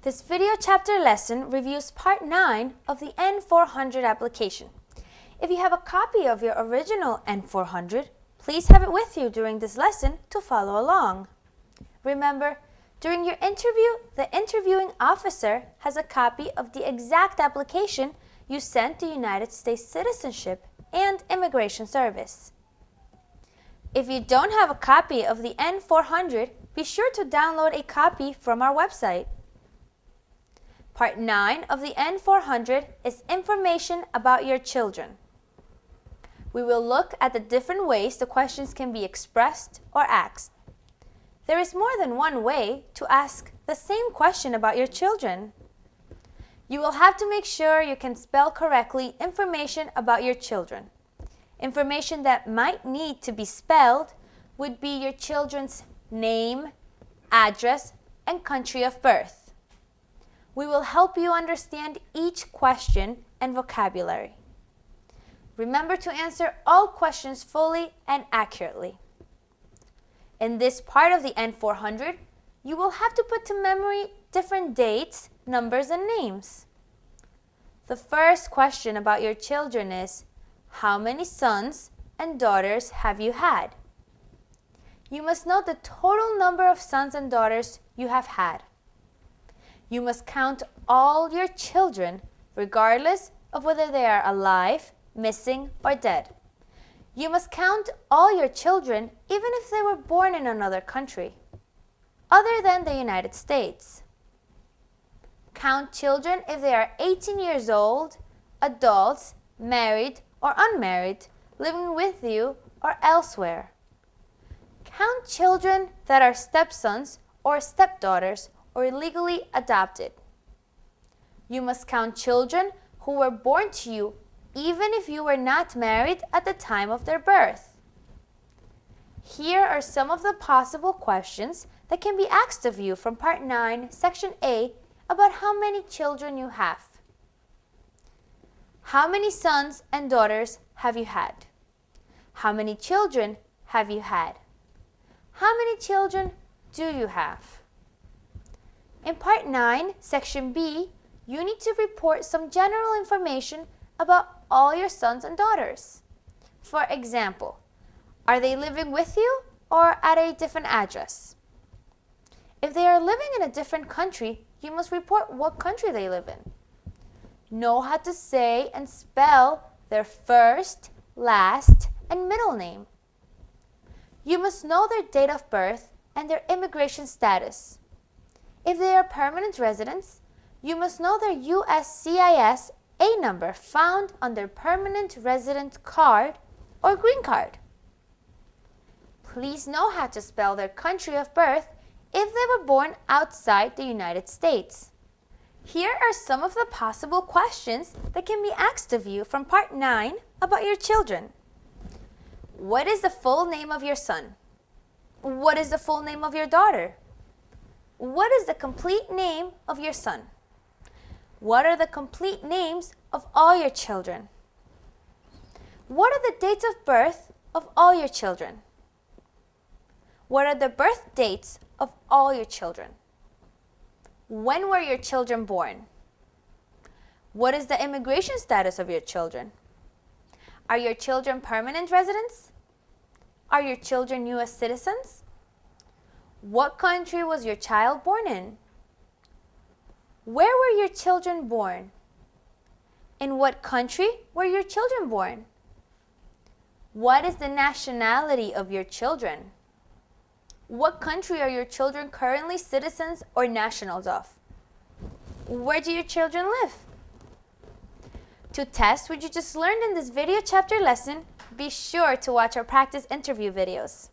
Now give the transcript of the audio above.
This video chapter lesson reviews part 9 of the N400 application. If you have a copy of your original N400, please have it with you during this lesson to follow along. Remember, during your interview, the interviewing officer has a copy of the exact application you sent to United States Citizenship and Immigration Service. If you don't have a copy of the N400, be sure to download a copy from our website. Part 9 of the N400 is information about your children. We will look at the different ways the questions can be expressed or asked. There is more than one way to ask the same question about your children. You will have to make sure you can spell correctly information about your children. Information that might need to be spelled would be your children's name, address, and country of birth. We will help you understand each question and vocabulary. Remember to answer all questions fully and accurately. In this part of the N400, you will have to put to memory different dates, numbers, and names. The first question about your children is, how many sons and daughters have you had? You must know the total number of sons and daughters you have had. You must count all your children, regardless of whether they are alive, missing, or dead. You must count all your children even if they were born in another country, other than the United States. Count children if they are 18 years old, adults, married or unmarried, living with you or elsewhere. Count children that are stepsons or stepdaughters or legally adopted. You must count children who were born to you even if you were not married at the time of their birth. Here are some of the possible questions that can be asked of you from Part 9, Section A, about how many children you have. How many sons and daughters have you had? How many children have you had? How many children do you have? In Part 9, Section B, you need to report some general information about all your sons and daughters. For example, are they living with you or at a different address? If they are living in a different country, you must report what country they live in. Know how to say and spell their first, last, and middle name. You must know their date of birth and their immigration status. If they are permanent residents, you must know their USCIS A number found on their permanent resident card or green card. Please know how to spell their country of birth if they were born outside the United States. Here are some of the possible questions that can be asked of you from Part 9 about your children. What is the full name of your son? What is the full name of your daughter? What is the complete name of your son? What are the complete names of all your children? What are the dates of birth of all your children? What are the birth dates of all your children? When were your children born? What is the immigration status of your children? Are your children permanent residents? Are your children U.S. citizens? What country was your child born in? Where were your children born? In what country were your children born? What is the nationality of your children? What country are your children currently citizens or nationals of? Where do your children live? To test what you just learned in this video chapter lesson, be sure to watch our practice interview videos.